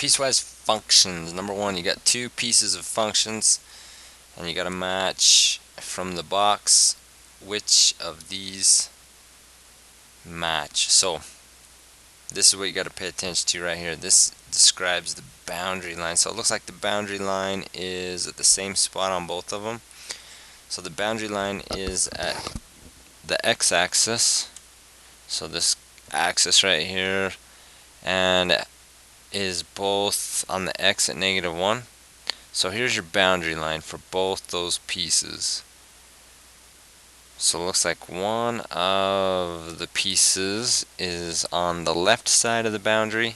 piecewise functions. Number one, you got two pieces of functions and you got to match from the box which of these match. So this is what you got to pay attention to right here. This describes the boundary line. So it looks like the boundary line is at the same spot on both of them. So the boundary line is at the x-axis, so this axis right here, and is both on the x at -1. So here's your boundary line for both those pieces. So it looks like one of the pieces is on the left side of the boundary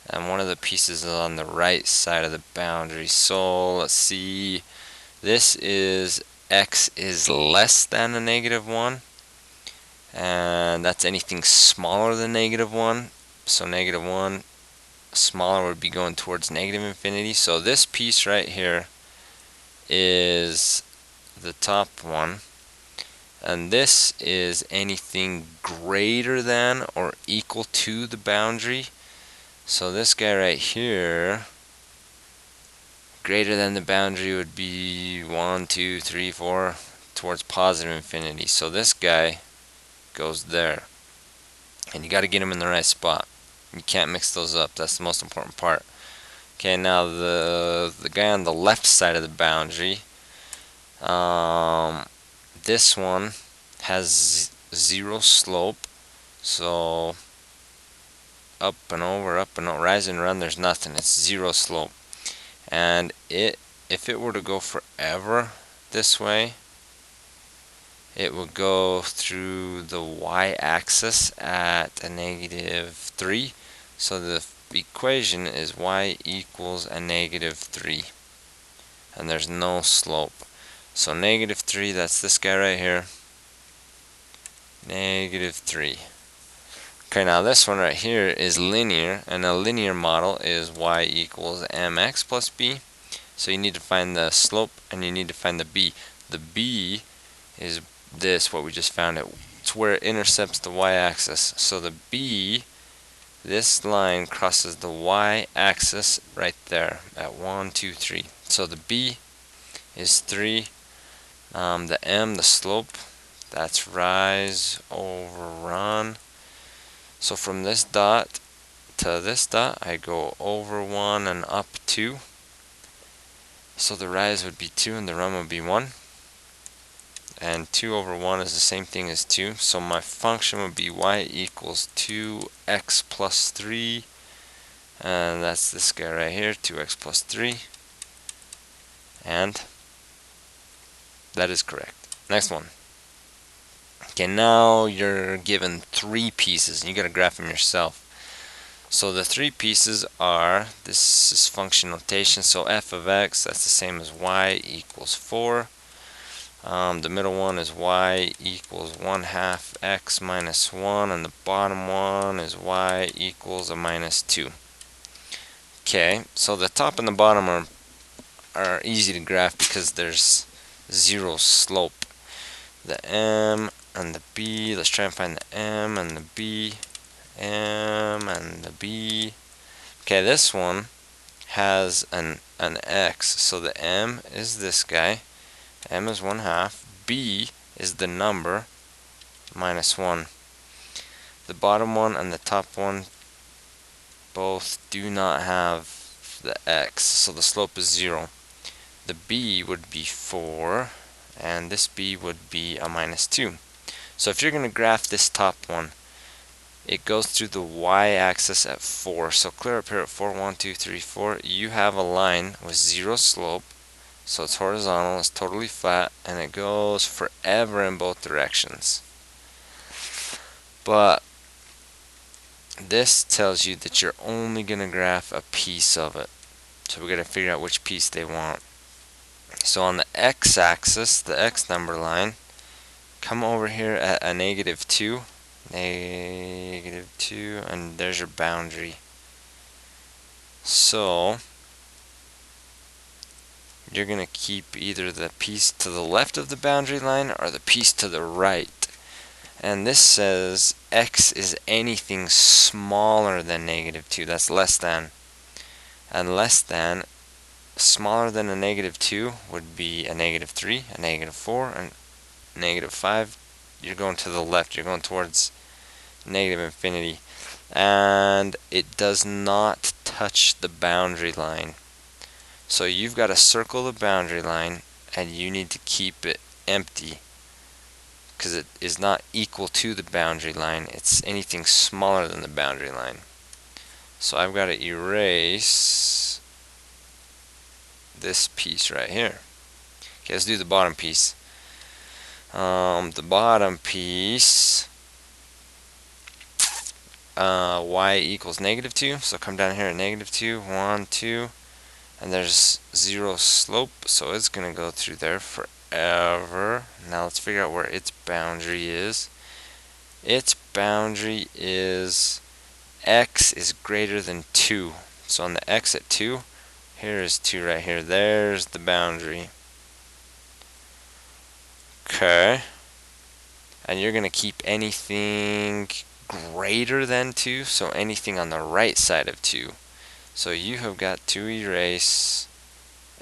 and one of the pieces is on the right side of the boundary. So let's see, this is x is less than a -1, and that's anything smaller than -1. So -1 smaller would be going towards -infinity. So this piece right here is the top one, and this is anything greater than or equal to the boundary. So this guy right here, greater than the boundary, would be 1, 2, 3, 4 towards +infinity. So this guy goes there, and you got to get him in the right spot. You can't mix those up. That's the most important part. Okay, now the guy on the left side of the boundary, this one has 0 slope, so up and over, rise and run, there's nothing. It's 0 slope, and if it were to go forever this way, it would go through the y-axis at a -3. So the equation is y equals a -3, and there's no slope. So -3, that's this guy right here, -3. Okay, now this one right here is linear, and a linear model is y equals mx plus b. So you need to find the slope and you need to find the b. The b is this, what we just found. It's where it intercepts the y-axis. So the b, this line crosses the y-axis right there at 1, 2, 3. So the b is 3. The m, the slope, that's rise over run. So from this dot to this dot, I go over 1 and up 2. So the rise would be 2 and the run would be 1. And 2 over 1 is the same thing as 2. So my function would be y equals 2x plus 3. And that's this guy right here, 2x plus 3. And that is correct. Next one. Okay, now you're given 3 pieces, and you got to graph them yourself. So the 3 pieces are, this is function notation, so f of x, that's the same as y equals 4. The middle one is y equals 1/2 x minus 1, and the bottom one is y equals a -2. Okay, so the top and the bottom are easy to graph because there's 0 slope. The m and the b, let's try and find the m and the b, m and the b. Okay, this one has an x, so the m is this guy. M is 1/2, b is the number, -1. The bottom one and the top one both do not have the x, so the slope is 0. The b would be 4, and this b would be a -2. So if you're going to graph this top one, it goes through the y-axis at 4. So clear up here at 4, 1, 2, 3, 4. You have a line with 0 slope. So it's horizontal, it's totally flat, and it goes forever in both directions. But this tells you that you're only going to graph a piece of it. So we're going to figure out which piece they want. So on the x-axis, the x number line, come over here at a -2, -2, and there's your boundary. So you're going to keep either the piece to the left of the boundary line or the piece to the right. And this says x is anything smaller than -2. That's less than. and less than, smaller than a -2 would be a -3, a -4, and -5. You're going to the left, you're going towards negative infinity, and it does not touch the boundary line. So you've got to circle the boundary line, and you need to keep it empty because it is not equal to the boundary line. It's anything smaller than the boundary line. So I've got to erase this piece right here. Okay, let's do the bottom piece. The bottom piece, y equals -2, so come down here at -2, 1, 2, and there's 0 slope, so it's going to go through there forever. Now let's figure out where its boundary is. Its boundary is x is greater than 2. So on the x at 2, here is 2 right here. There's the boundary. Okay. And you're going to keep anything greater than 2, so anything on the right side of 2. So you have got to erase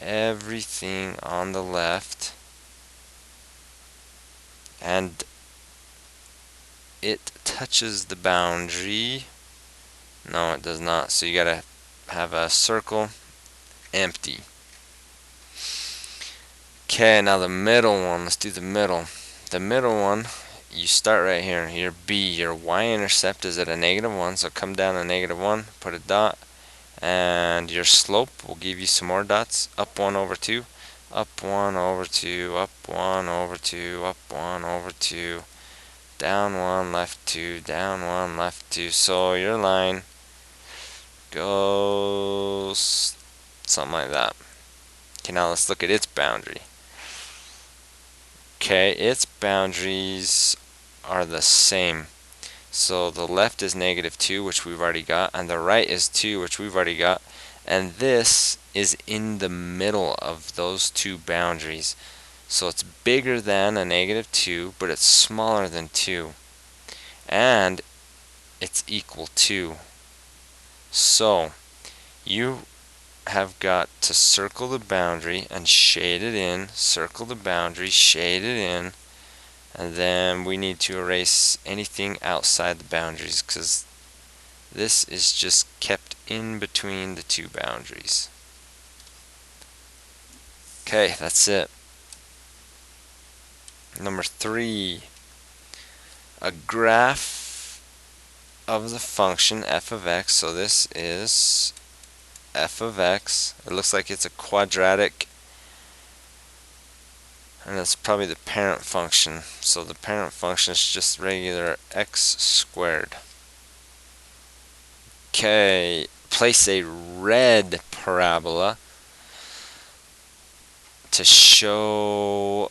everything on the left, and it touches the boundary. No, it does not. So you gotta have a circle empty. Okay, now the middle one. Let's do the middle. The middle one, you start right here. Your B, your y-intercept is at a -1, so come down a -1, put a dot, and your slope will give you some more dots. Up 1 over 2, up 1 over 2, up 1 over 2, up 1 over 2, down 1, left 2, down 1, left 2. So your line goes something like that. Okay, now let's look at its boundary. Okay, its boundaries are the same. So the left is -2, which we've already got, and the right is 2, which we've already got, and this is in the middle of those two boundaries. So it's bigger than a -2, but it's smaller than 2, and it's equal to. So you have got to circle the boundary and shade it in, circle the boundary, shade it in, and then we need to erase anything outside the boundaries because this is just kept in between the two boundaries. Okay, that's it. Number 3, a graph of the function f of x. So this is f of x. It looks like it's a quadratic, and that's probably the parent function. So the parent function is just regular x squared. Okay, place a red parabola to show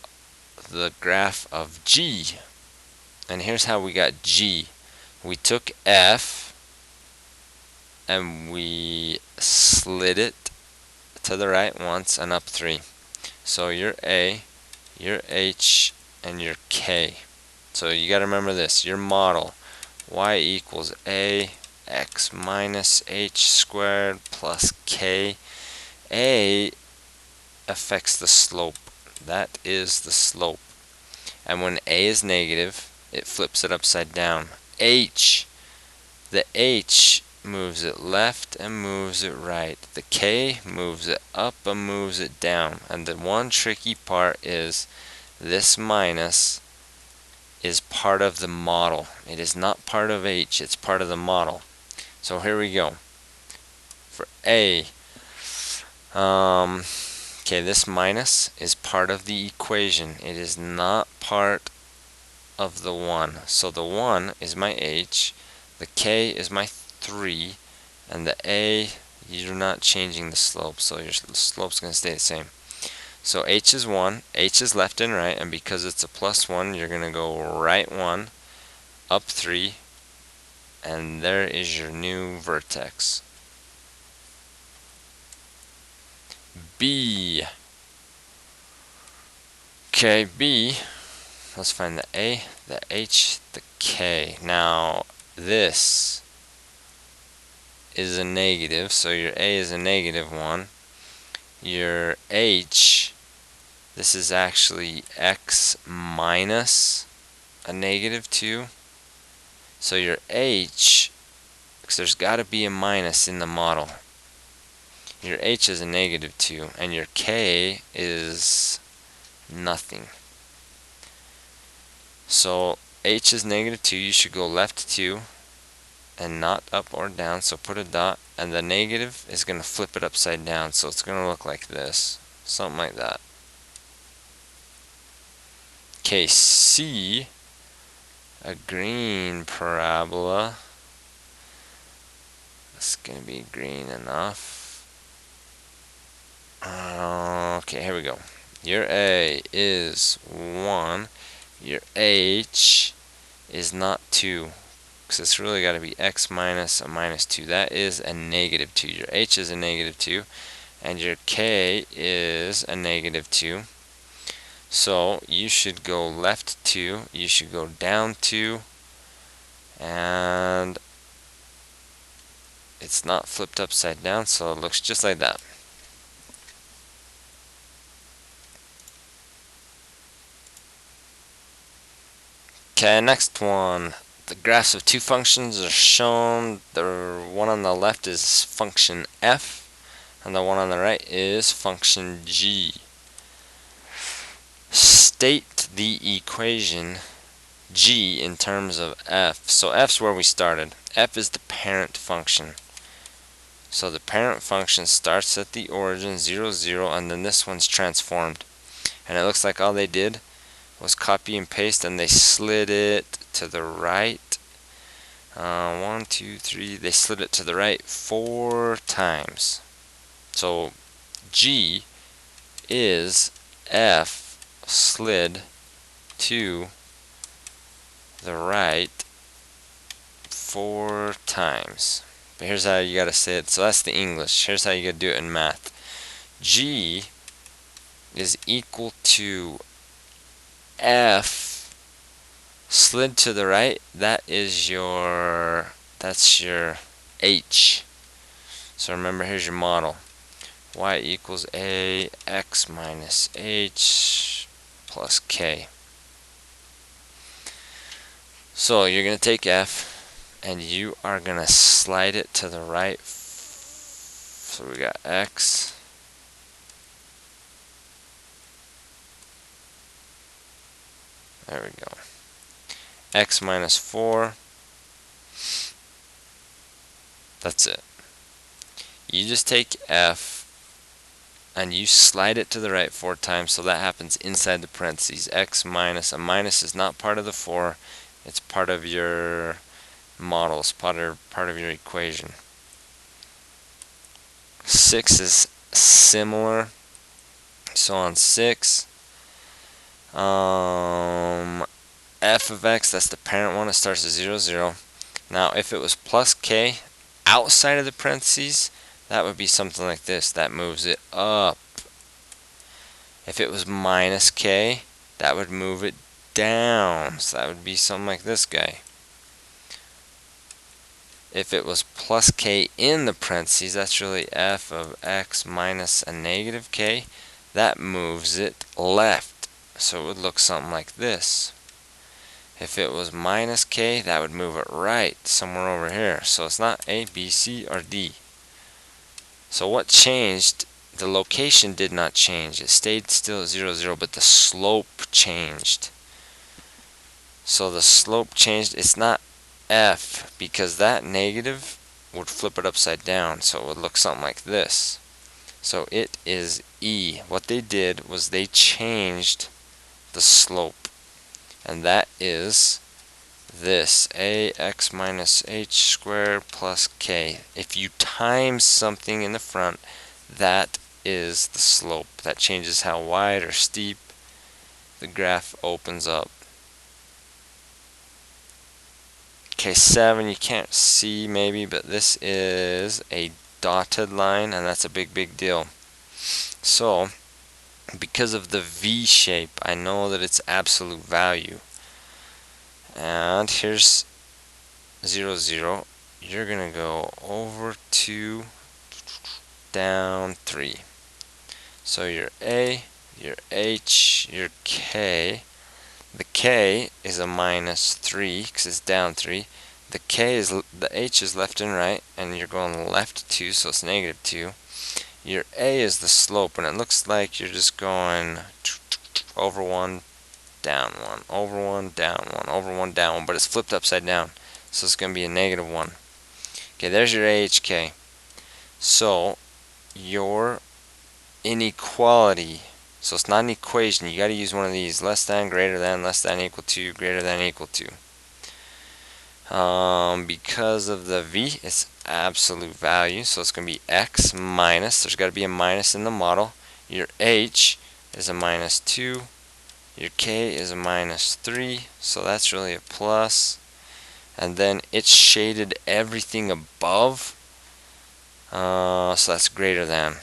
the graph of g. And here's how we got g. We took f and we slid it to the right once and up 3. So your a, your h, and your k. So you got to remember this. Your model, y equals a x minus h squared plus k. A affects the slope. That is the slope. And when a is negative, it flips it upside down. H, the h moves it left and moves it right. The k moves it up and moves it down. And the one tricky part is this minus is part of the model. It is not part of h, it's part of the model. So here we go. For a, okay, this minus is part of the equation. It is not part of the 1. So the 1 is my h, the k is my 3, and the a, you're not changing the slope, so your slope's going to stay the same. So h is 1, h is left and right, and because it's a +1, you're going to go right 1, up 3, and there is your new vertex. B. Okay, B, let's find the a, the h, the k. Now this is a negative, so your A is a -1. Your H, this is actually x minus a -2. So your H, because there's got to be a minus in the model, your H is a -2, and your K is nothing. So H is -2, you should go left 2 and not up or down, so put a dot, and the negative is going to flip it upside down, so it's going to look like this, something like that. Okay, C, a green parabola. It's going to be green enough. Okay, here we go. Your A is 1. Your H is not 2. Because it's really got to be x minus a -2. That is a -2. Your H is a -2. And your K is a -2. So you should go left 2. You should go down 2. And it's not flipped upside down, so it looks just like that. Okay, next one. The graphs of two functions are shown. The one on the left is function f, and the one on the right is function g. State the equation g in terms of f. So f's where we started. F is the parent function. So the parent function starts at the origin 0, 0, and then this one's transformed. And it looks like all they did was copy and paste, and they slid it to the right. 1, 2, 3, they slid it to the right 4 times. So G is F slid to the right 4 times. But here's how you gotta say it. So that's the English. Here's how you gotta do it in math. G is equal to F slid to the right. That's your H. So remember, here's your model. Y equals A x minus H plus K. So you're going to take F and you are going to slide it to the right. So we got X. There we go. X minus 4. That's it. You just take F and you slide it to the right 4 times, so that happens inside the parentheses. X minus, a minus is not part of the 4, it's part of your models, part of your equation. 6 is similar. So on 6, f of x, that's the parent one, it starts at 0, 0. Now if it was plus k outside of the parentheses, that would be something like this. That moves it up. If it was minus k, that would move it down. So that would be something like this guy. If it was plus k in the parentheses, that's really f of x minus a negative k. That moves it left. So it would look something like this. If it was minus k, that would move it right, somewhere over here. So it's not A, B, C, or D. So what changed? The location did not change. It stayed still at 0, 0, but the slope changed. So the slope changed. It's not F, because that negative would flip it upside down, so it would look something like this. So it is E. What they did was they changed the slope, and that is this, ax minus h squared plus k. If you times something in the front, that is the slope. That changes how wide or steep the graph opens up. Okay, 7 you can't see maybe, but this is a dotted line, and that's a big deal. So because of the V shape, I know that it's absolute value. And here's 0, 0. you're going to go over 2, down 3. So your A, your H, your K. The K is a minus 3 because it's down 3. The H is left and right, and you're going left 2, so it's negative 2. Your A is the slope, and it looks like you're just going over 1, down 1, over 1, down 1, over 1, down 1, but it's flipped upside down, so it's going to be a negative 1. Okay, there's your AHK. So your inequality, so it's not an equation, you got to use one of these: less than, greater than, less than, equal to, greater than, equal to. Because of the V, it's absolute value, so it's going to be x minus, there's got to be a minus in the model. Your H is a minus 2, your K is a minus 3, so that's really a plus. And then it's shaded everything above, so that's greater than.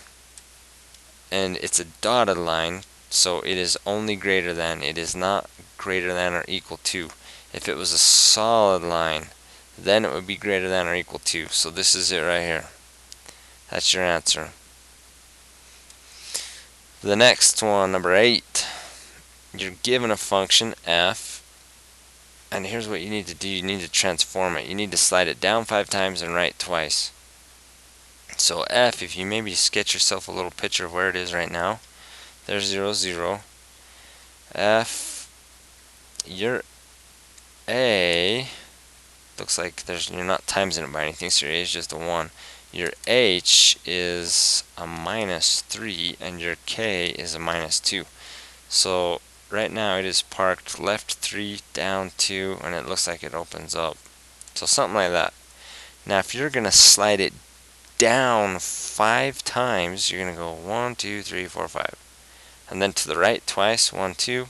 And it's a dotted line, so it is only greater than. It is not greater than or equal to. If it was a solid line, then it would be greater than or equal to. So this is it right here. That's your answer. The next one, number 8. You're given a function f, and here's what you need to do. You need to transform it. You need to slide it down 5 times and right twice. So f, if you maybe sketch yourself a little picture of where it is right now, there's 0, 0. F, your A, looks like you're not timesing it by anything, so your A is just a 1. Your H is a minus 3, and your K is a minus 2. So right now it is parked left 3, down 2, and it looks like it opens up. So something like that. Now if you're going to slide it down 5 times, you're going to go 1, 2, 3, 4, 5. And then to the right twice, 1, 2.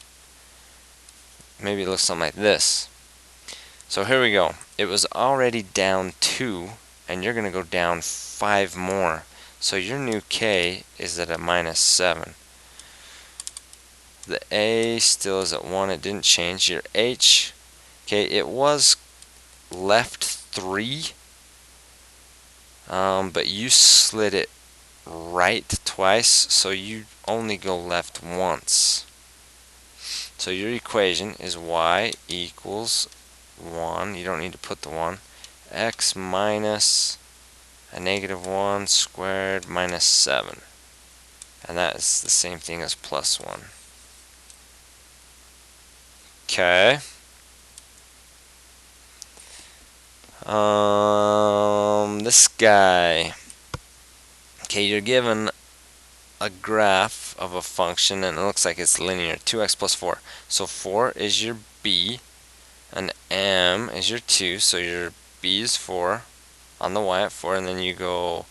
Maybe it looks something like this. So here we go. It was already down 2, and you're going to go down 5 more. So your new K is at a minus 7. The A still is at 1. It didn't change. Your H, okay, it was left 3. But you slid it right twice, so you only go left once. So your equation is y equals 1, you don't need to put the 1, x minus a negative 1 squared minus 7. And that is the same thing as plus 1. Okay. This guy. Okay, you're given a graph of a function, and it looks like it's linear. 2x plus 4. So 4 is your b, and m is your 2. So your b is 4 on the y at 4, and then you go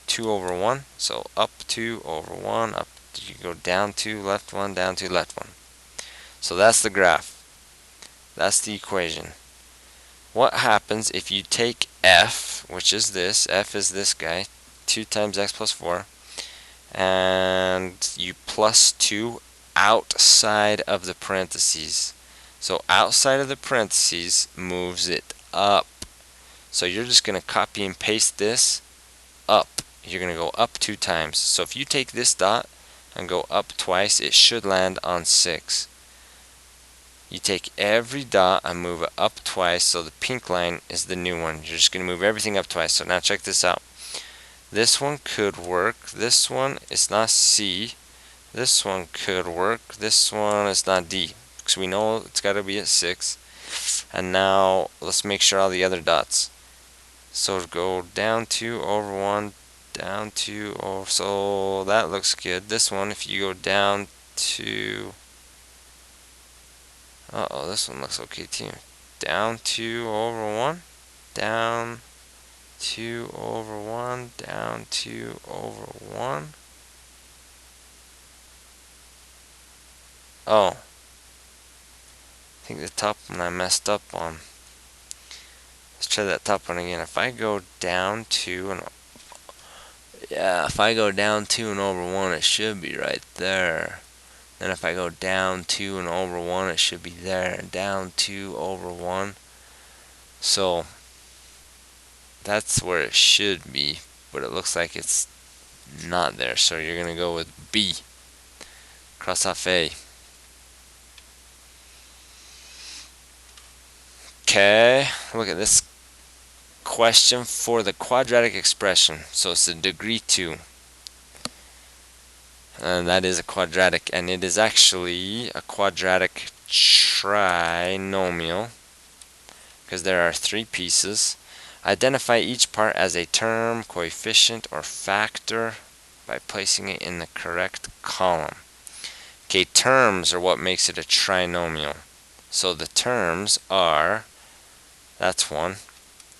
2 over 1. So up 2 over 1, up, you go down 2, left 1, down 2, left 1. So that's the graph. That's the equation. What happens if you take f, which is this, f is this guy, 2 times x plus 4, and you plus 2 outside of the parentheses. So outside of the parentheses moves it up. So you're just going to copy and paste this up. You're going to go up 2 times. So if you take this dot and go up twice, it should land on 6. You take every dot and move it up twice, so the pink line is the new one. You're just going to move everything up twice. So now check this out. This one could work. This one is not C. This one could work. This one is not D, because we know it's got to be at 6. And now let's make sure all the other dots. So go down 2 over 1, down 2 over, so that looks good. This one, if you go down 2, this one looks okay too. Down 2 over 1, down 2 over 1, down 2 over 1. Oh, I think the top one I messed up on. Let's try that top one again. If I go down 2 and if I go down 2 and over 1, it should be right there. Then if I go down 2 and over 1, it should be there. And down 2 over 1. So That's where it should be, but it looks like it's not there. So you're going to go with B. Cross off A. Okay, look at this question for the quadratic expression. So it's a degree 2. And that is a quadratic, and it is actually a quadratic trinomial because there are 3 pieces. Identify each part as a term, coefficient, or factor by placing it in the correct column. Okay, terms are what makes it a trinomial. So the terms are, that's 1,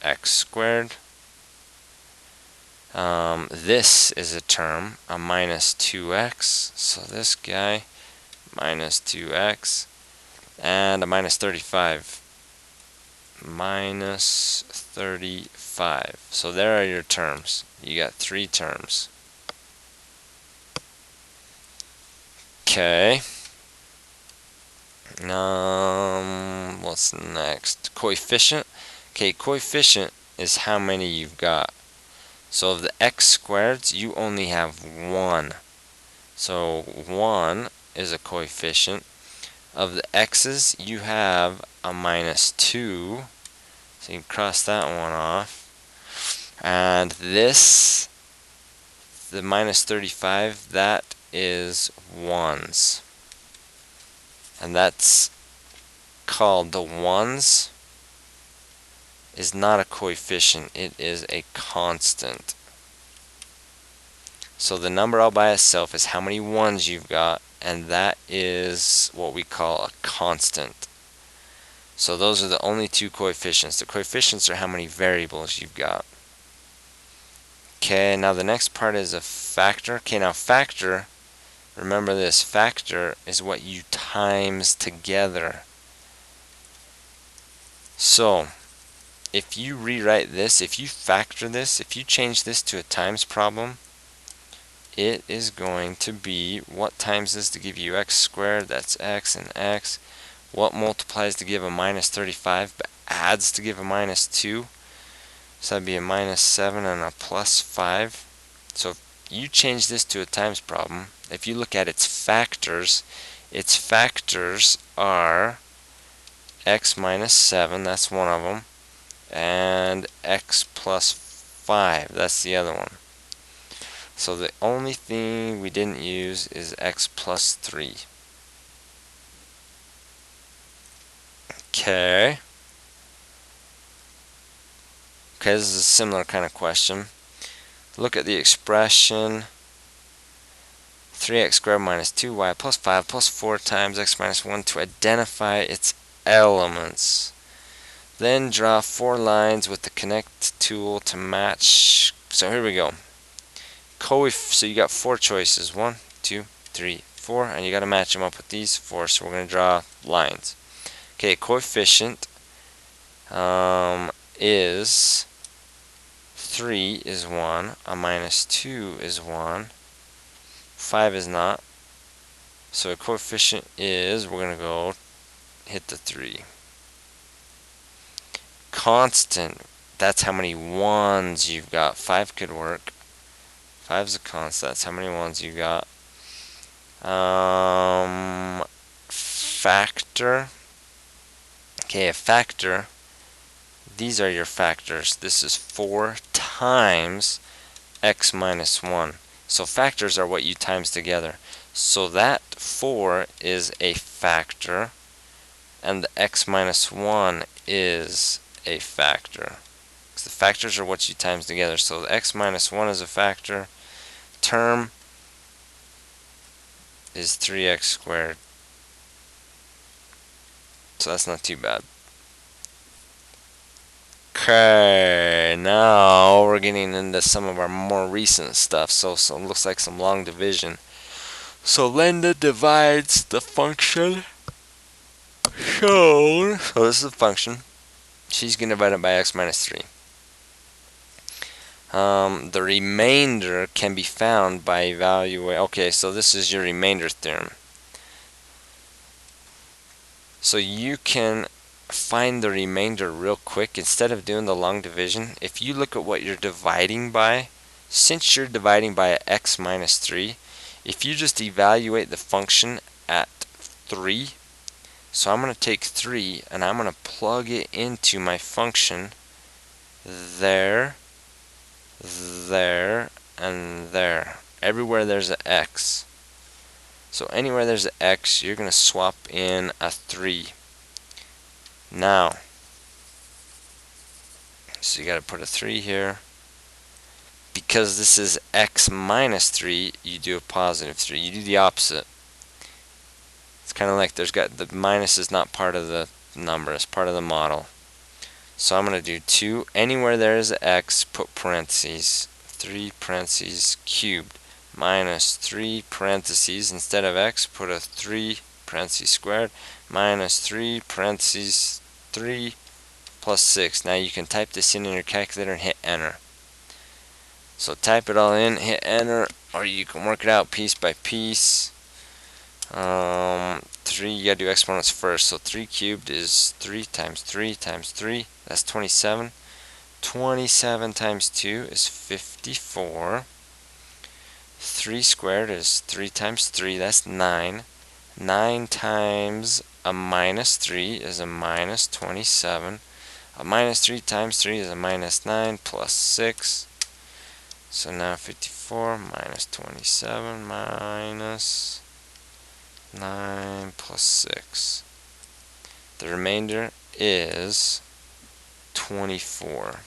x squared. This is a term, a minus 2x. So this guy, minus 2x, and a minus 35. Minus 35. So there are your terms. You got 3 terms. Okay. What's next? Coefficient. Okay, coefficient is how many you've got. So of the x squareds, you only have 1. So 1 is a coefficient. Of the x's, you have a minus 2. So you can cross that one off. And this, the minus 35, that is 1s. And that's called, the 1s is not a coefficient, it is a constant. So the number all by itself is how many 1s you've got, and that is what we call a constant. So those are the only 2 coefficients. The coefficients are how many variables you've got. Okay, now the next part is a factor. Okay, now factor, remember this, factor is what you times together. So if you rewrite this, if you factor this, if you change this to a times problem, it is going to be what times this to give you x squared, that's x and x. What multiplies to give a minus 35 but adds to give a minus 2. So that'd be a minus 7 and a plus 5. So if you change this to a times problem, if you look at its factors are x minus 7, that's one of them, and x plus 5, that's the other one. So the only thing we didn't use is x plus 3. Okay. Okay, this is a similar kind of question. Look at the expression 3x squared minus 2y plus 5 plus 4 times x minus 1 to identify its elements. Then draw 4 lines with the connect tool to match. So here we go. So you got 4 choices. 1, 2, 3, 4, and you got to match them up with these 4. So we're going to draw lines. Okay, coefficient is 3 is 1, a minus 2 is 1, 5 is not. So a coefficient is, we're going to go hit the 3. Constant, that's how many 1s you've got. 5 could work. 5's a constant, that's how many 1s you got. Factor. Okay, a factor, these are your factors. This is 4 times x minus 1. So factors are what you times together. So that 4 is a factor, and the x minus 1 is a factor. So the factors are what you times together. So the x minus 1 is a factor. Term is 3x squared. So that's not too bad. Okay, now we're getting into some of our more recent stuff. So it looks like some long division. So Linda divides the function shown. So this is a function. She's going to divide it by x minus 3. The remainder can be found by evaluating. Okay, so this is your remainder theorem. So you can find the remainder real quick. Instead of doing the long division, if you look at what you're dividing by, since you're dividing by x minus 3, if you just evaluate the function at 3, so I'm going to take 3 and I'm going to plug it into my function there, there, and there. Everywhere there's an x. So anywhere there's an x, you're going to swap in a 3. Now, so you got to put a 3 here. Because this is x minus 3, you do a positive 3. You do the opposite. It's kind of like the minus is not part of the number, it's part of the model. So I'm going to do 2. Anywhere there is an x, put parentheses. 3 parentheses cubed minus 3 parentheses. Instead of x, put a 3 parentheses squared minus 3 parentheses 3 plus 6. Now you can type this in your calculator and hit enter. So type it all in, hit enter, or you can work it out piece by piece. 3, you gotta do exponents first. So 3 cubed is 3 times 3 times 3. That's 27. 27 times 2 is 54. 3 squared is 3 times 3. That's 9. 9 times a minus 3 is a minus 27. A minus 3 times 3 is a minus 9 plus 6. So now 54 minus 27 minus 9 plus 6. The remainder is 24.